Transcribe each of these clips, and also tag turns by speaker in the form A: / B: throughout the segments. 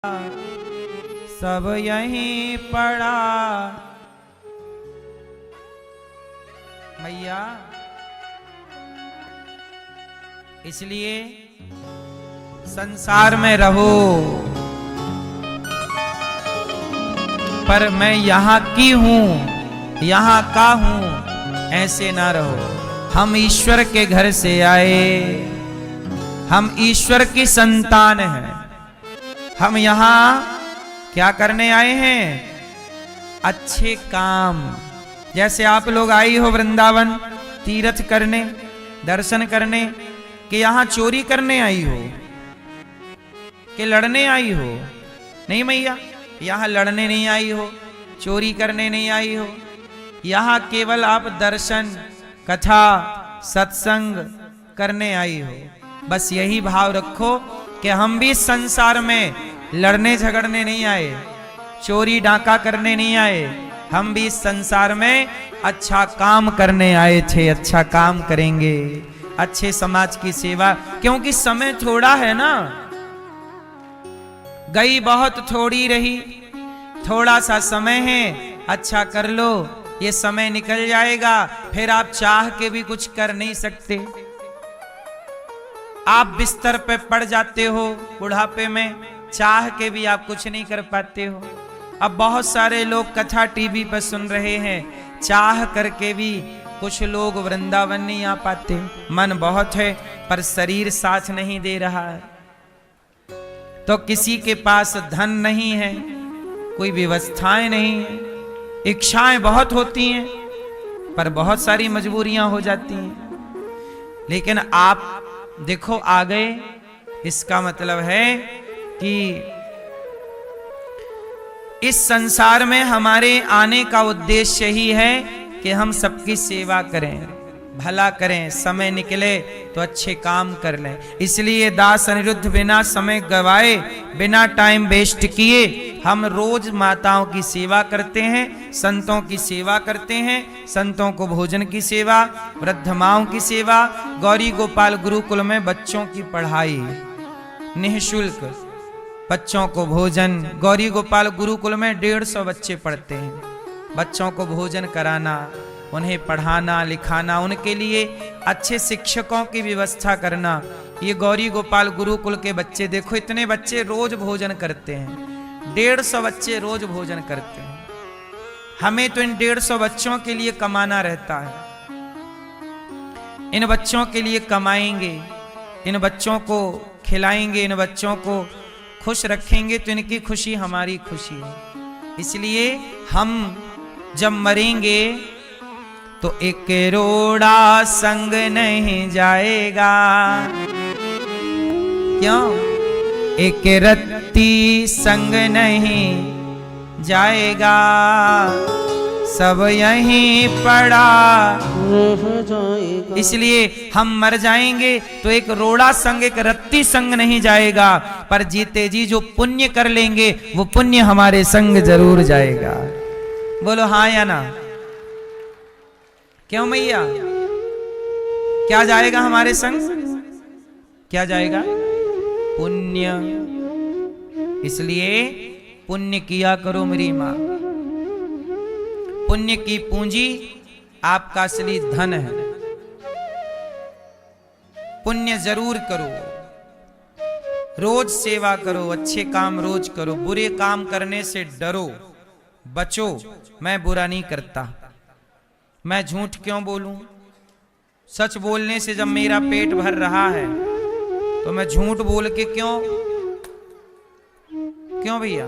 A: सब यहीं पड़ा। मैया इसलिए संसार में रहो, पर मैं यहाँ की हूं, यहाँ का हूं, ऐसे ना रहो। हम ईश्वर के घर से आए, हम ईश्वर की संतान हैं। हम यहाँ क्या करने आए हैं? अच्छे काम। जैसे आप लोग आई हो वृंदावन तीर्थ करने, दर्शन करने, कि यहाँ चोरी करने आई हो, कि लड़ने आई हो? नहीं मैया, यहाँ लड़ने नहीं आई हो, चोरी करने नहीं आई हो। यहाँ केवल आप दर्शन, कथा, सत्संग करने आई हो। बस यही भाव रखो कि हम भी संसार में लड़ने झगड़ने नहीं आए, चोरी डाका करने नहीं आए। हम भी संसार में अच्छा काम करने आए थे। अच्छा काम करेंगे, अच्छे समाज की सेवा, क्योंकि समय थोड़ा है ना। गई बहुत थोड़ी रही, थोड़ा सा समय है, अच्छा कर लो, ये समय निकल जाएगा। फिर आप चाह के भी कुछ कर नहीं सकते। आप बिस्तर पे पड़ जाते हो बुढ़ापे में, चाह के भी आप कुछ नहीं कर पाते हो। अब बहुत सारे लोग कथा टीवी पर सुन रहे हैं, चाह करके भी कुछ लोग वृंदावन नहीं आ पाते। मन बहुत है पर शरीर साथ नहीं दे रहा है। तो किसी के पास धन नहीं है, कोई व्यवस्थाएं नहीं है, इच्छाएं बहुत होती हैं पर बहुत सारी मजबूरियां हो जाती हैं। लेकिन आप देखो आ गए, इसका मतलब है कि इस संसार में हमारे आने का उद्देश्य ही है कि हम सबकी सेवा करें, भला करें। समय निकले तो अच्छे काम कर लें। इसलिए दास अनिरुद्ध बिना समय गवाए, बिना टाइम वेस्ट किए हम रोज माताओं की सेवा करते हैं, संतों की सेवा करते हैं। संतों को भोजन की सेवा, वृद्ध माओं की सेवा, गौरी गोपाल गुरुकुल में बच्चों की पढ़ाई निःशुल्क, बच्चों को भोजन। गौरी गोपाल गुरुकुल में 150 बच्चे पढ़ते हैं। बच्चों को भोजन कराना, उन्हें पढ़ाना लिखाना, उनके लिए अच्छे शिक्षकों की व्यवस्था करना। ये गौरी गोपाल गुरुकुल के बच्चे देखो, इतने बच्चे रोज भोजन करते हैं। 150 बच्चे रोज भोजन करते हैं। हमें तो इन 150 बच्चों के लिए कमाना रहता है। इन बच्चों के लिए कमाएंगे, इन बच्चों को खिलाएंगे, इन बच्चों को खुश रखेंगे तो इनकी खुशी हमारी खुशी है। इसलिए हम जब मरेंगे तो एक रोड़ा संग नहीं जाएगा। क्यों? एक रत्ती संग नहीं जाएगा, सब यहीं पड़ा रह जाएगा। इसलिए हम मर जाएंगे तो एक रोड़ा संग, एक रत्ती संग नहीं जाएगा, पर जीते जी जो पुण्य कर लेंगे वो पुण्य हमारे संग जरूर जाएगा। बोलो हाँ या ना? क्यों मैया? क्या जाएगा हमारे संग? क्या जाएगा? पुण्य। इसलिए पुण्य किया करो मेरी मां। पुण्य की पूंजी आपका असली धन है। पुण्य जरूर करो, रोज सेवा करो, अच्छे काम रोज करो। बुरे काम करने से डरो, बचो। मैं बुरा नहीं करता, मैं झूठ क्यों बोलूं? सच बोलने से जब मेरा पेट भर रहा है तो मैं झूठ बोल के क्यों भैया?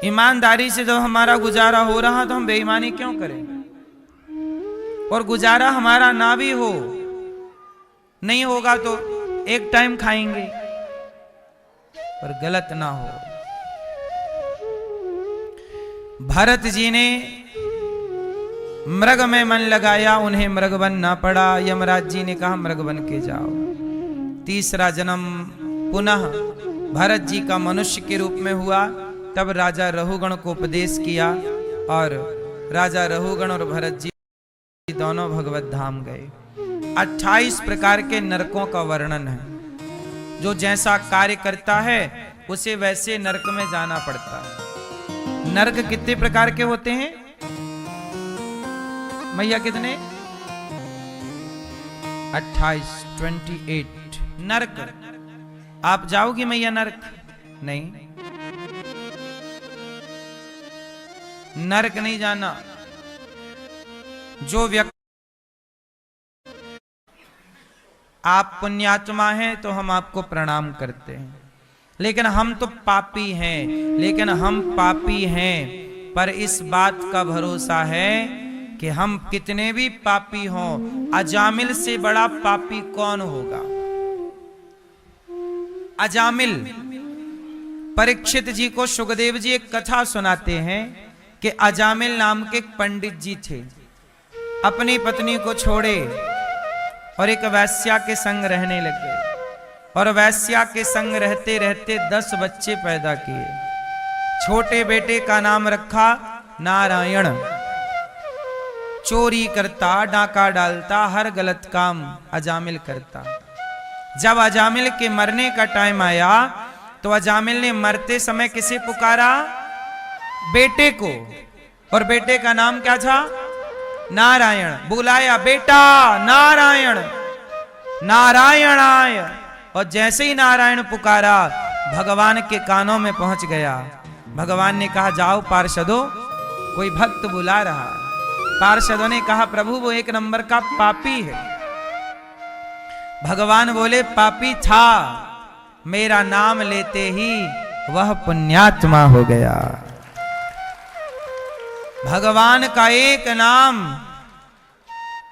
A: ईमानदारी से जब हमारा गुजारा हो रहा तो हम बेईमानी क्यों करें? और गुजारा हमारा ना भी हो, नहीं होगा तो एक टाइम खाएंगे, पर गलत ना हो। भरत जी ने मृग में मन लगाया, उन्हें मृग बनना पड़ा। यमराज जी ने कहा मृग बन के जाओ। तीसरा जन्म पुनः भरत जी का मनुष्य के रूप में हुआ। तब राजा रहुगण को उपदेश किया और राजा रहुगण और भरत जी दोनों भगवत धाम गए। 28 प्रकार के नरकों का वर्णन है। जो जैसा कार्य करता है उसे वैसे नरक में जाना पड़ता है। नरक कितने प्रकार के होते हैं मैया? कितने? 28, 28 नरक। आप जाओगी मैया नरक? नहीं, नरक नहीं जाना। जो व्यक्ति, आप पुण्यात्मा हैं तो हम आपको प्रणाम करते हैं, लेकिन हम तो पापी हैं। लेकिन हम पापी हैं, पर इस बात का भरोसा है कि हम कितने भी पापी हों, अजामिल से बड़ा पापी कौन होगा? अजामिल। परीक्षित जी को सुखदेव जी एक कथा सुनाते हैं कि अजामिल नाम के एक पंडित जी थे। अपनी पत्नी को छोड़े और एक वैश्या के संग रहने लगे, और वैश्या के संग रहते रहते 10 बच्चे पैदा किए। छोटे बेटे का नाम रखा नारायण। चोरी करता, डाका डालता, हर गलत काम अजामिल करता। जब अजामिल के मरने का टाइम आया तो अजामिल ने मरते समय किसे पुकारा? बेटे को। और बेटे का नाम क्या था? नारायण। बुलाया, बेटा नारायण, नारायणाय। और जैसे ही नारायण पुकारा, भगवान के कानों में पहुंच गया। भगवान ने कहा, जाओ पार्षदों, कोई भक्त बुला रहा है। पार्षदों ने कहा, प्रभु वो एक नंबर का पापी है। भगवान बोले, पापी था, मेरा नाम लेते ही वह पुण्यात्मा हो गया। भगवान का एक नाम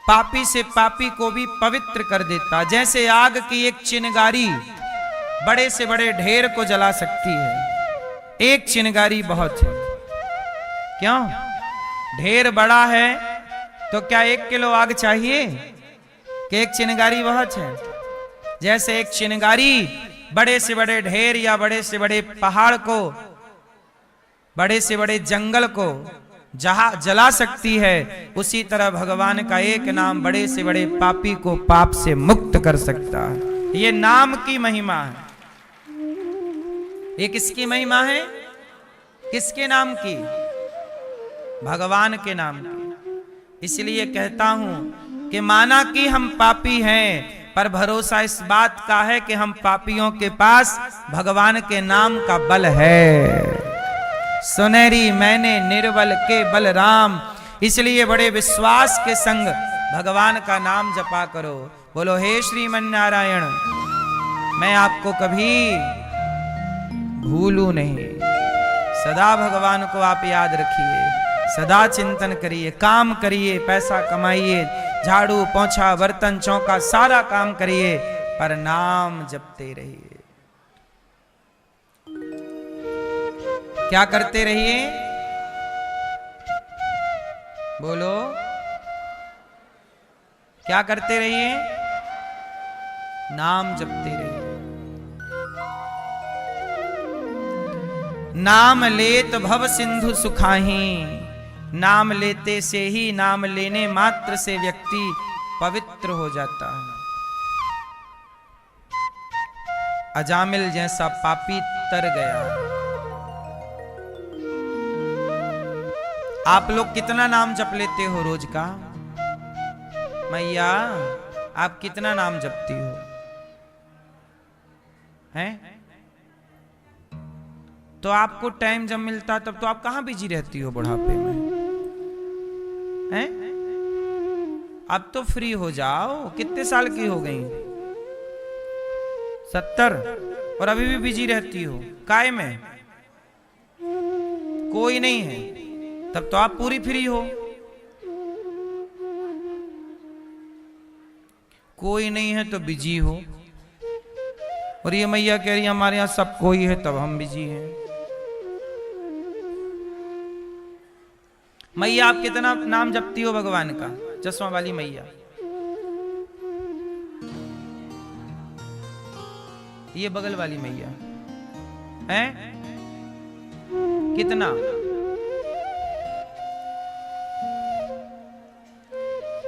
A: पापी से पापी को भी पवित्र कर देता। जैसे आग की एक चिनगारी बड़े से बड़े ढेर को जला सकती है, एक चिनगारी बहुत है। क्यों? ढेर बड़ा है तो क्या 1 किलो आग चाहिए कि एक चिनगारी बहुत है? जैसे एक चिनगारी बड़े से बड़े ढेर या बड़े से बड़े पहाड़ को, बड़े से बड़े जंगल को जहां जला सकती है, उसी तरह भगवान का एक नाम बड़े से बड़े पापी को पाप से मुक्त कर सकता है। ये नाम की महिमा है। ये किसकी महिमा है? किसके नाम की? भगवान के नाम की। इसलिए कहता हूं कि माना कि हम पापी हैं, पर भरोसा इस बात का है कि हम पापियों के पास भगवान के नाम का बल है। सुनहरी मैंने निर्बल के बलराम। इसलिए बड़े विश्वास के संग भगवान का नाम जपा करो। बोलो, हे श्रीमन नारायण, मैं आपको कभी भूलूं नहीं। सदा भगवान को आप याद रखिए, सदा चिंतन करिए, काम करिए, पैसा कमाइए, झाड़ू पोंछा बर्तन चौका सारा काम करिए, पर नाम जपते रहिए। क्या करते रहिए? बोलो, क्या करते रहिए? नाम जपते रहिए। नाम लेत भव सिंधु सुखाही। नाम लेते से ही, नाम लेने मात्र से व्यक्ति पवित्र हो जाता है। अजामिल जैसा पापी तर गया। आप लोग कितना नाम जप लेते हो रोज का? मैया, आप कितना नाम जपती हो? हैं? तो आपको टाइम जब मिलता तब तो आप कहां बिजी रहती हो बुढ़ापे में? हैं? अब तो फ्री हो जाओ। कितने साल की हो गई? 70। और अभी भी बिजी रहती हो काय में? कोई नहीं है, तब तो आप पूरी फ्री हो। कोई नहीं है तो बिजी हो। और ये मैया कह रही है हमारे यहां सब कोई है तब हम बिजी हैं। मैया, आप कितना नाम जपती हो भगवान का? चश्मा वाली मैया, ये बगल वाली मैया हैं? कितना?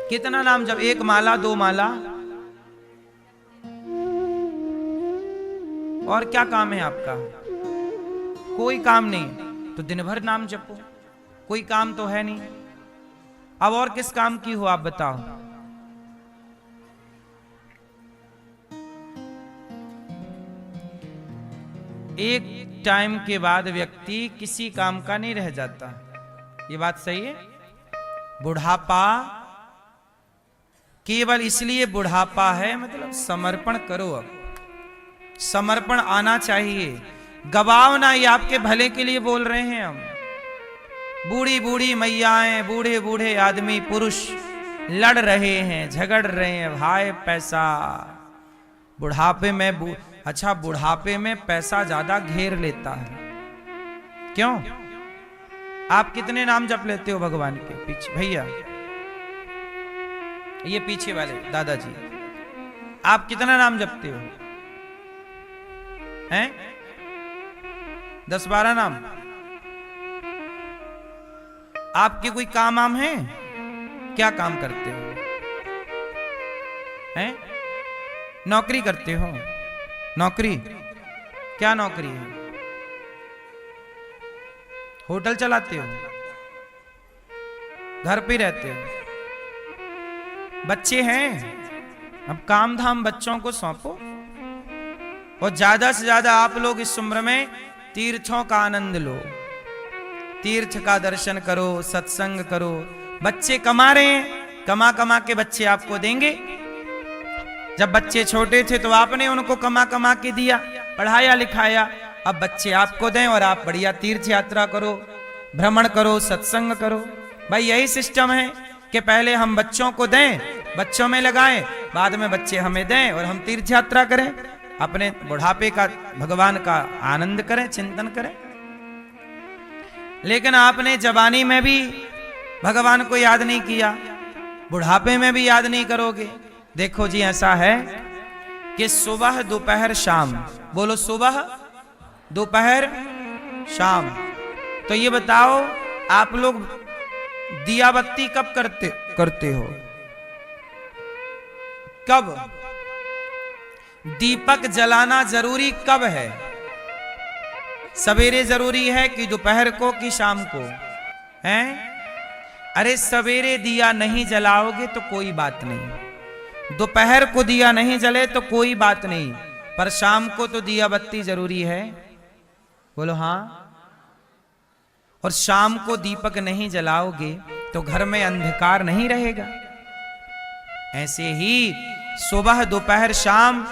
A: कितना नाम जब? 1 माला, 2 माला? और क्या काम है आपका? कोई काम नहीं तो दिन भर नाम जपो, कोई काम तो है नहीं। अब और किस काम की हो आप बताओ? एक टाइम के बाद व्यक्ति किसी काम का नहीं रह जाता, ये बात सही है। बुढ़ापा केवल इसलिए बुढ़ापा है, मतलब समर्पण करो, अब समर्पण आना चाहिए। गवाओ ना, ये आपके भले के लिए बोल रहे हैं हम। बूढ़ी बूढ़ी मैयाएं, बूढ़े बूढ़े आदमी पुरुष लड़ रहे हैं, झगड़ रहे हैं, भाई पैसा बुढ़ापे में अच्छा बुढ़ापे में पैसा ज्यादा घेर लेता है। क्यों? आप कितने नाम जप लेते हो भगवान के? पीछे भैया, ये पीछे वाले दादाजी, आप कितना नाम जपते हो? हैं? 10-12 नाम? आपके कोई काम आम है? क्या काम करते हो? हैं? नौकरी करते हो? नौकरी? क्या नौकरी है? होटल चलाते हो? घर पे रहते हो? बच्चे हैं? अब काम धाम बच्चों को सौंपो, और ज्यादा से ज्यादा आप लोग इस उम्र में तीर्थों का आनंद लो, तीर्थ का दर्शन करो, सत्संग करो। बच्चे कमा रहे हैं, कमा कमा के बच्चे आपको देंगे। जब बच्चे छोटे थे तो आपने उनको कमा कमा के दिया, पढ़ाया लिखाया। अब बच्चे आपको दें और आप बढ़िया तीर्थ यात्रा करो, भ्रमण करो, सत्संग करो। भाई यही सिस्टम है कि पहले हम बच्चों को दें, बच्चों में लगाएं, बाद में बच्चे हमें दें और हम तीर्थ यात्रा करें, अपने बुढ़ापे का भगवान का आनंद करें, चिंतन करें। लेकिन आपने जवानी में भी भगवान को याद नहीं किया, बुढ़ापे में भी याद नहीं करोगे। देखो जी, ऐसा है कि सुबह दोपहर शाम, बोलो सुबह दोपहर शाम। तो ये बताओ आप लोग दिया बत्ती कब करते हो? कब दीपक जलाना जरूरी कब है? सवेरे जरूरी है कि दोपहर को कि शाम को? हैं? अरे सवेरे दिया नहीं जलाओगे तो कोई बात नहीं, दोपहर को दिया नहीं जले तो कोई बात नहीं, पर शाम को तो दिया बत्ती जरूरी है। बोलो हाँ। और शाम को दीपक नहीं जलाओगे तो घर में अंधकार नहीं रहेगा। ऐसे ही सुबह दोपहर शाम,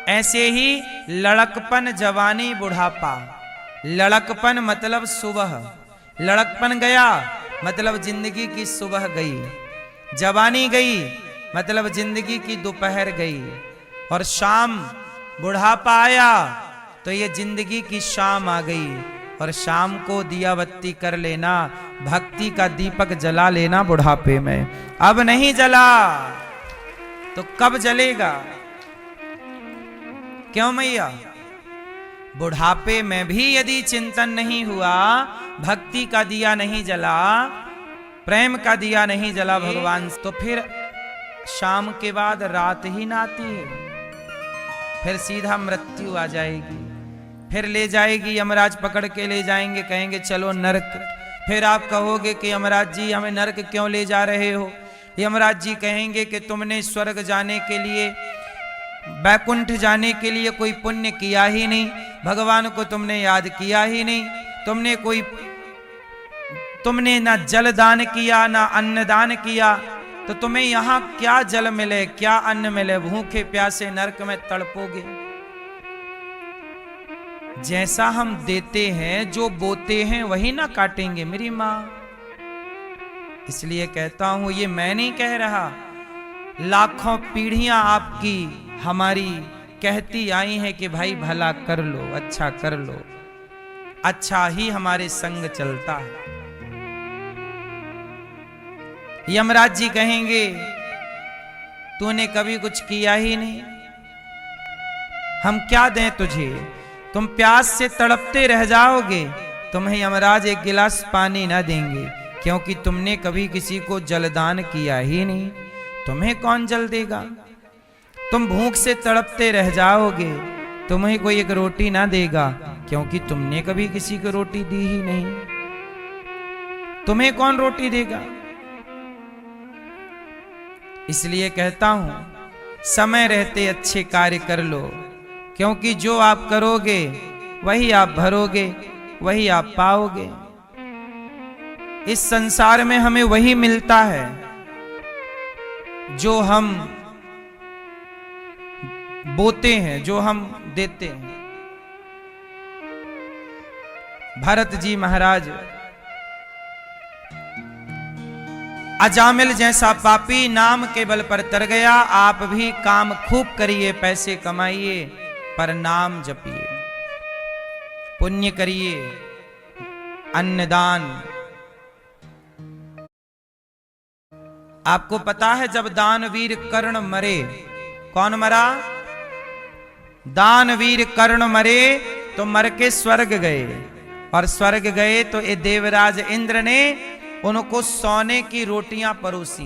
A: ऐसे ही लड़कपन जवानी बुढ़ापा। लड़कपन मतलब सुबह, लड़कपन गया मतलब जिंदगी की सुबह गई, जवानी गई मतलब जिंदगी की दोपहर गई, और शाम बुढ़ापा आया तो ये जिंदगी की शाम आ गई। और शाम को दिया बत्ती कर लेना, भक्ति का दीपक जला लेना बुढ़ापे में। अब नहीं जला तो कब जलेगा? क्यों मैया? बुढ़ापे में भी यदि चिंतन नहीं हुआ, भक्ति का दिया नहीं जला, प्रेम का दिया नहीं जला भगवान, तो फिर शाम के बाद रात ही ना आती है, फिर सीधा मृत्यु आ जाएगी। फिर ले जाएगी, यमराज पकड़ के ले जाएंगे, कहेंगे चलो नरक। फिर आप कहोगे कि यमराज जी हमें नरक क्यों ले जा रहे हो? यमराज जी कहेंगे कि तुमने स्वर्ग जाने के लिए, बैकुंठ जाने के लिए कोई पुण्य किया ही नहीं, भगवान को तुमने याद किया ही नहीं, तुमने ना जल दान किया ना अन्न दान किया, तो तुम्हें यहां क्या जल मिले, क्या अन्न मिले? भूखे प्यासे नरक में तड़पोगे। जैसा हम देते हैं, जो बोते हैं वही ना काटेंगे मेरी मां। इसलिए कहता हूं, ये मैं नहीं कह रहा, लाखों पीढ़ियां आपकी हमारी कहती आई हैं कि भाई भला कर लो, अच्छा कर लो, अच्छा ही हमारे संग चलता है। यमराज जी कहेंगे तूने कभी कुछ किया ही नहीं, हम क्या दें तुझे? तुम प्यास से तड़पते रह जाओगे, तुम्हें यमराज एक गिलास पानी ना देंगे, क्योंकि तुमने कभी किसी को जलदान किया ही नहीं, तुम्हें कौन जल देगा? तुम भूख से तड़पते रह जाओगे, तुम्हें कोई एक रोटी ना देगा, क्योंकि तुमने कभी किसी को रोटी दी ही नहीं, तुम्हें कौन रोटी देगा। इसलिए कहता हूं समय रहते अच्छे कार्य कर लो, क्योंकि जो आप करोगे वही आप भरोगे, वही आप पाओगे। इस संसार में हमें वही मिलता है जो हम बोते हैं, जो हम देते हैं। भरत जी महाराज अजामिल जैसा पापी नाम के बल पर तर गया। आप भी काम खूब करिए, पैसे कमाइए, पर नाम जपिए, पुण्य करिए, अन्नदान। आपको पता है जब दानवीर कर्ण मरे, कौन मरा? दानवीर कर्ण मरे तो मर के स्वर्ग गए, और स्वर्ग गए तो ये देवराज इंद्र ने उनको सोने की रोटियां परोसी।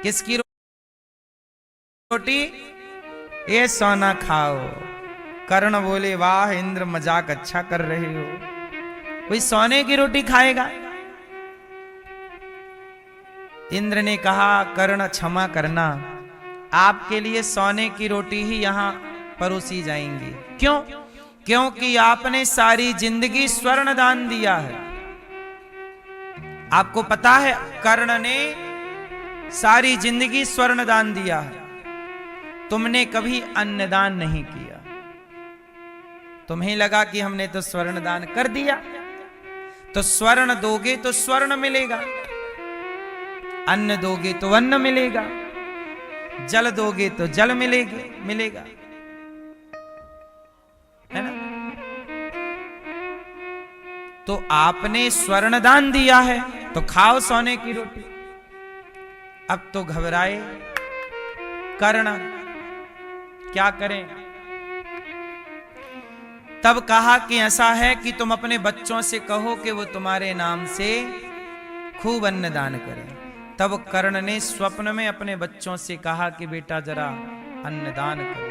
A: किसकी रोटी? ये सोना खाओ। कर्ण बोले वाह इंद्र, मजाक अच्छा कर रहे हो, कोई सोने की रोटी खाएगा? इंद्र ने कहा कर्ण क्षमा करना, आपके लिए सोने की रोटी ही यहां परोसी जाएंगी। क्यों? क्योंकि आपने सारी जिंदगी स्वर्ण दान दिया है। आपको पता है कर्ण ने सारी जिंदगी स्वर्ण दान दिया है, तुमने कभी अन्नदान नहीं किया। तुम्हें लगा कि हमने तो स्वर्ण दान कर दिया, तो स्वर्ण दोगे तो स्वर्ण मिलेगा, अन्न दोगे तो अन्न मिलेगा, जल दोगे तो जल मिलेगा, है ना? तो आपने स्वर्ण दान दिया है तो खाओ सोने की रोटी। अब तो घबराए कर्ण, क्या करें? तब कहा कि ऐसा है कि तुम अपने बच्चों से कहो कि वो तुम्हारे नाम से खूब अन्न दान करें। तब कर्ण ने स्वप्न में अपने बच्चों से कहा कि बेटा जरा अन्नदान करो।